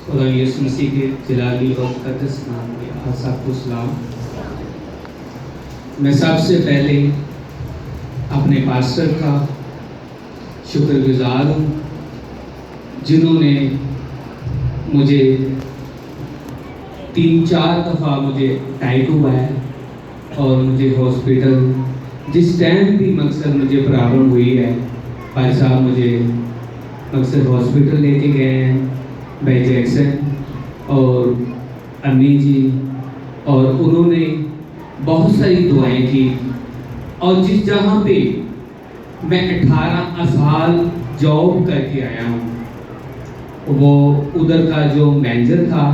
खुदा यीशु मसीह के जलाली और मुक़द्दस नाम में आप सबको सलाम। मैं सबसे पहले अपने पास्टर का शुक्रगुजार हूँ जिन्होंने मुझे 3-4 दफ़ा मुझे अटैक हुआ है और मुझे हॉस्पिटल जिस टाइम भी मकसद मुझे प्रॉब्लम हुई है भाई साहब मुझे मकसद हॉस्पिटल लेके गए हैं, भाई जैक्सन और अम्मी जी, और उन्होंने बहुत सारी दुआएं की। और जिस जहाँ पे मैं 18 साल जॉब करके आया हूँ वो उधर का जो मैनेजर था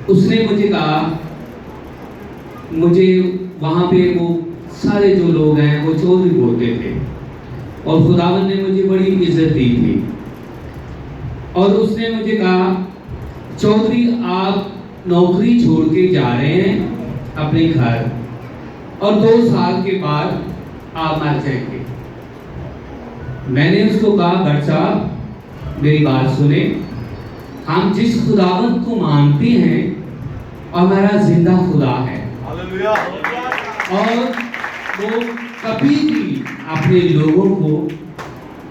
उसने मुझे कहा, मुझे वहाँ पे वो सारे जो लोग हैं वो चौधरी बोलते थे और खुदावन ने मुझे बड़ी इज्जत दी थी। और उसने मुझे कहा, चौधरी आप नौकरी छोड़ के जा रहे हैं अपने घर और 2 साल के बाद आप मर जाएंगे। मैंने उसको कहा, भट्ट साहब मेरी बात सुने, हम जिस खुदावंत को मानते हैं हमारा जिंदा खुदा है और वो कभी भी अपने लोगों को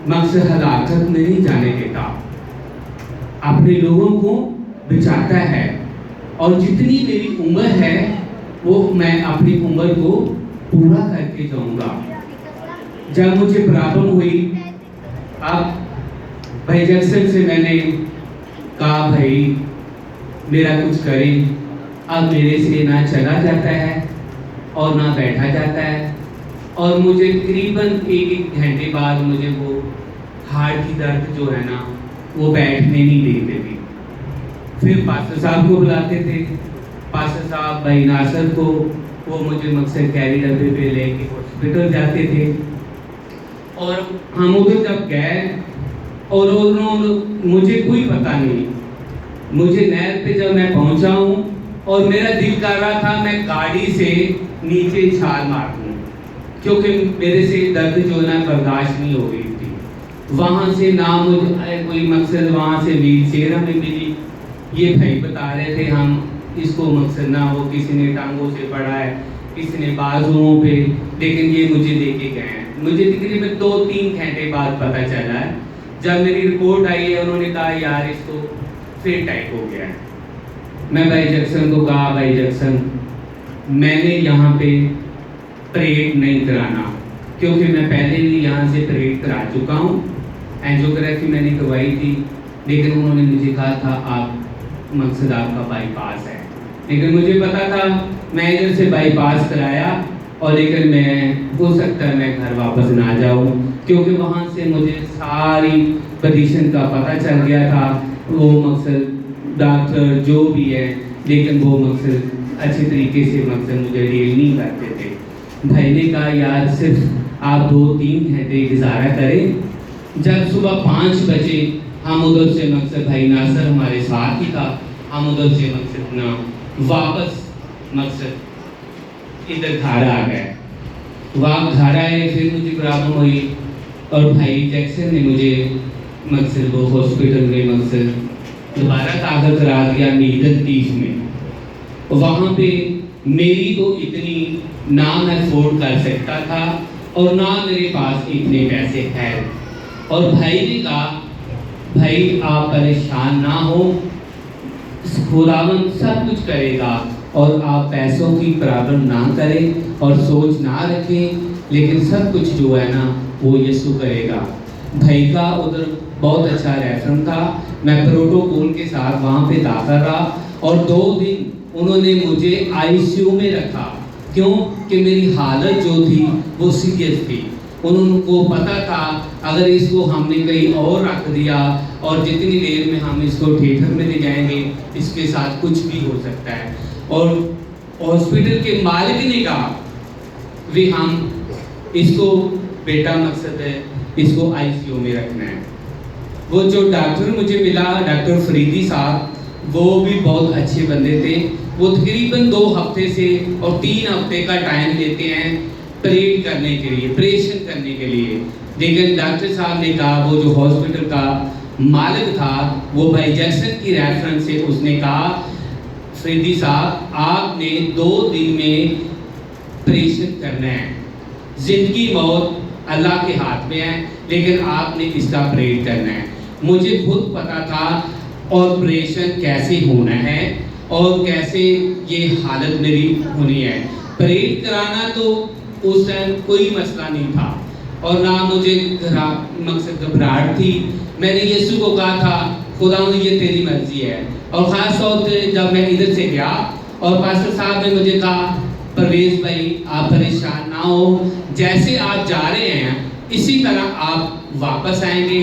मकसद हलाकत में नहीं जाने देता, अपने लोगों को बचाता है। और जितनी मेरी उम्र है वो मैं अपनी उम्र को पूरा करके जाऊंगा। जब मुझे प्रॉब्लम हुई, अब भाई जैक्सन से मैंने कहा, भाई मेरा कुछ करें। अब मेरे से ना चला जाता है और ना बैठा जाता है और मुझे तकरीबन 1 घंटे बाद मुझे वो हार्ट की दर्द जो है ना वो बैठने नहीं देते थे। फिर पास्टर साहब को बुलाते थे, पास्टर साहब भाई नासर को, वो मुझे मकसद कैरी डब्बे पे लेके हॉस्पिटल जाते थे। और हम उधर जब गए और उन्होंने मुझे कोई पता नहीं, मुझे नहर पे जब मैं पहुंचा हूँ और मेरा दिल कर रहा था मैं गाड़ी से नीचे छाल मार दूँ क्योंकि मेरे से दर्द जो ना बर्दाश्त नहीं हो रही थी। वहाँ से ना मुझे कोई मकसद, वहाँ से व्हील चेयर हमें मिली। ये भाई बता रहे थे हम इसको मकसद ना हो, किसी ने टांगों से पड़ा है, किसी ने बाजुओं पे, लेकिन ये मुझे लेके गए हैं। मुझे तकरीबन 2-3 घंटे बाद पता चला है, जब मेरी रिपोर्ट आई है उन्होंने कहा यार इसको फिर अटैक हो गया है। मैं भाई जैक्सन को कहा, भाई जैक्सन मैंने यहाँ पे परेड नहीं कराना क्योंकि मैं पहले भी यहाँ से परेड करा चुका हूँ, एंजियोग्राफी मैंने करवाई थी, लेकिन उन्होंने मुझे कहा था आप मकसद आपका बाईपास है। लेकिन मुझे पता था मैं इधर से बाईपास कराया और लेकिन मैं हो सकता है मैं घर वापस ना जाऊँ क्योंकि वहाँ से मुझे सारी पोजीशन का पता चल गया था। वो मकसद डॉक्टर जो भी है, लेकिन वो मकसद अच्छे तरीके से मकसद मुझे डील नहीं करते थे। भाई ने कहा यार सिर्फ आप 2-3 घंटे गुजारा करें। जब सुबह 5 बजे हम उधर से मकसद भाई नासर हमारे साथ ही था, हम उधर से मकसद ना वापस मकसद इधर घर आ गए। वहाँ घर आए, फिर मुझे प्रॉब्लम हुई और भाई जैक्सन ने मुझे मकसद वो हॉस्पिटल में मकसद दोबारा दाखिल करा दिया मीडल 30 में। वहाँ पे मेरी तो इतनी ना मैं अफोर्ड कर सकता था और ना मेरे पास इतने पैसे हैं। और भाई ने कहा, भाई आप परेशान ना हो, खुदावंद सब कुछ करेगा और आप पैसों की प्रॉब्लम ना करें और सोच ना रखें, लेकिन सब कुछ जो है ना वो यीशु करेगा। भाई का उधर बहुत अच्छा रेफरेंस था, मैं प्रोटोकॉल के साथ वहाँ पे दाखिल रहा और 2 दिन उन्होंने मुझे आईसीयू में रखा। क्यों कि मेरी हालत जो थी वो सीरियस थी। उनको पता था अगर इसको हमने कहीं और रख दिया और जितनी देर में हम इसको थिएटर में ले जाएंगे इसके साथ कुछ भी हो सकता है। और हॉस्पिटल के मालिक ने कहा वे हम इसको बेटा मकसद है इसको आईसीयू में रखना है। वो जो डॉक्टर मुझे मिला, डॉक्टर फरीदी साहब, वो भी बहुत अच्छे बंदे थे। वो तकरीबन 2 हफ्ते से और 3 हफ्ते का टाइम लेते हैं परेड करने के लिए, ऑपरेशन करने के लिए। लेकिन डॉक्टर साहब ने कहा, वो जो हॉस्पिटल का मालिक था, वो भाई जैक्सन की रेफरेंस से उसने कहा, फरीदी साहब आपने 2 दिन में ऑपरेशन करना है, जिंदगी मौत अल्लाह के हाथ में है, लेकिन आपने इसका ऑपरेट करना है। मुझे खुद पता था ऑपरेशन कैसे होना है और कैसे ये हालत मेरी होनी है। ऑपरेट कराना तो उस टाइम कोई मसला नहीं था और ना मुझे मकसद घबराहट थी। मैंने यीशु को कहा था, खुदा ये तेरी मर्जी है। और ख़ास तौर पे जब मैं इधर से गया और पास्टर साहब ने मुझे कहा, परवेज भाई आप परेशान ना हो, जैसे आप जा रहे हैं इसी तरह आप वापस आएंगे।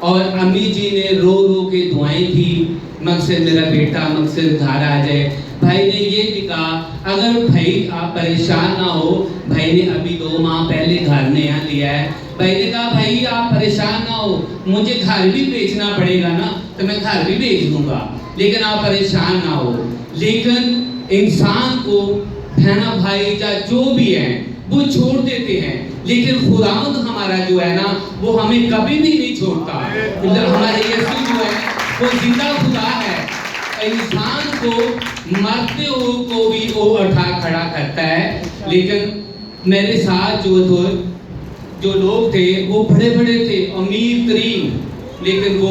और अम्मी जी ने रो रो के दुआएं की, मकसद मेरा बेटा मकसद घर आ जाए। भाई ने ये भी कहा, अगर भाई आप परेशान ना हो, भाई ने अभी 2 माह पहले घर नया लिया है। भाई ने कहा, भाई आप परेशान ना हो, मुझे घर भी बेचना पड़ेगा ना, तो मैं घर भी बेच दूंगा, लेकिन आप परेशान ना हो। लेकिन इंसान को बहना भाई या जो भी है वो छोड़ देते हैं, लेकिन खुदावंद हमारा जो है ना वो हमें कभी भी नहीं छोड़ता। हमारे यीशु जो है वो जिंदा खुदा है, इंसान को मरते हुए को भी वो उठा खड़ा करता है। लेकिन मेरे साथ जो लोग थे वो बड़े बड़े थे, अमीर तरीन, लेकिन वो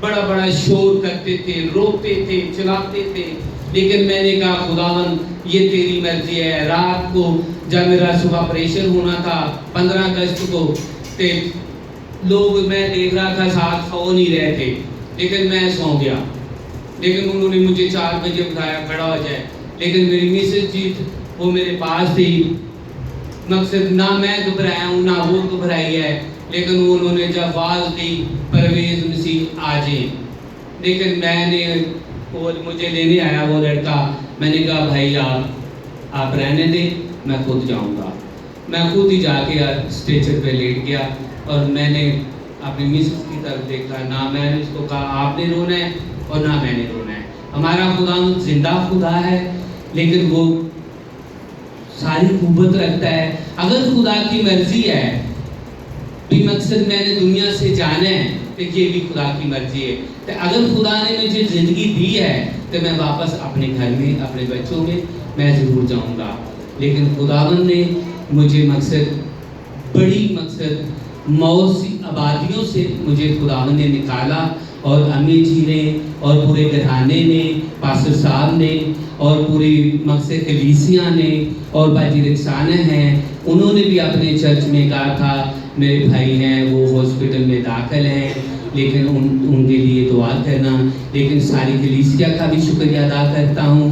बड़ा बड़ा शोर करते थे, रोकते थे, चिल्लाते थे। लेकिन मैंने कहा, खुदावन ये तेरी मर्जी है। रात को जब मेरा सुबह ऑपरेशन होना था 15 अगस्त को, ते लोग मैं देख रहा था साथ सो नहीं रहे थे, लेकिन मैं सो गया। लेकिन उन्होंने मुझे 4 बजे उठाया, खड़ा हो जाए। लेकिन मेरी मिसेज जी वो मेरे पास थी, मकसद ना मैं घबराया हूँ ना वो घबराई है, लेकिन उन्होंने जब आवाज़ दी, परवेज मसीह आ जाए। लेकिन मैंने और मुझे लेने आया वो लड़का, मैंने कहा भाई आप रहने दें, मैं खुद जाऊंगा। मैं खुद ही जाके स्ट्रेचर पे लेट गया और मैंने अपनी मिसेस की तरफ देखा, ना मैंने उसको कहा आपने रोना है और ना मैंने रोना है। हमारा खुदा जिंदा खुदा है, लेकिन वो सारी कुव्वत रखता है। अगर खुदा की मर्जी है भी मकसद मैंने दुनिया से जाना है, तो ये भी खुदा की मर्जी है। तो अगर खुदा ने मुझे ज़िंदगी दी है तो मैं वापस अपने घर में अपने बच्चों में मैं ज़रूर जाऊंगा। लेकिन खुदावन ने मुझे बड़ी मौत सी आबादियों से मुझे खुदावन ने निकाला, और अम्मी जी ने और पूरे घराने ने, पास्टर साहब ने और पूरी कलीसिया ने और बाजी रिक्साना हैं, उन्होंने भी अपने चर्च में कहा था मेरे भाई हैं वो हॉस्पिटल में दाखिल हैं, लेकिन उनके लिए दुआ करना। लेकिन सारी कलीसिया का भी शुक्रिया अदा करता हूँ,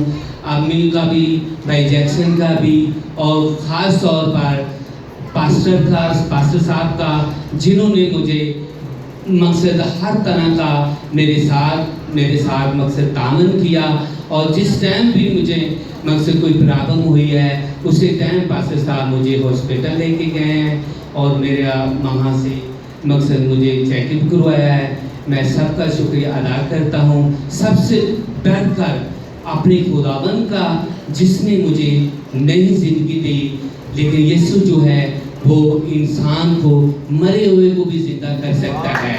अम्मी का भी, भाई जैक्सन का भी, और ख़ास तौर पर पास्टर साहब का, जिन्होंने मुझे हर तरह का मेरे साथ तामन किया। और जिस टाइम भी मुझे कोई प्रॉब्लम हुई है उसी टाइम पास्टर साहब मुझे हॉस्पिटल लेके गए हैं और मेरा वहाँ से मुझे चेकअप करवाया है। मैं सबका शुक्रिया अदा करता हूँ, सबसे बढ़कर अपने खुदाबंद का जिसने मुझे नई जिंदगी दी। लेकिन यीशु जो है वो इंसान को, मरे हुए को भी जिंदा कर सकता है।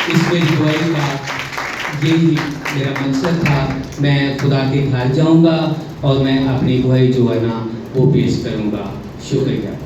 इसमें दुआई का यही मेरा मकसद था। मैं खुदा के घर जाऊंगा और मैं अपनी दुआई जो है ना वो पेश करूंगा। शुक्रिया।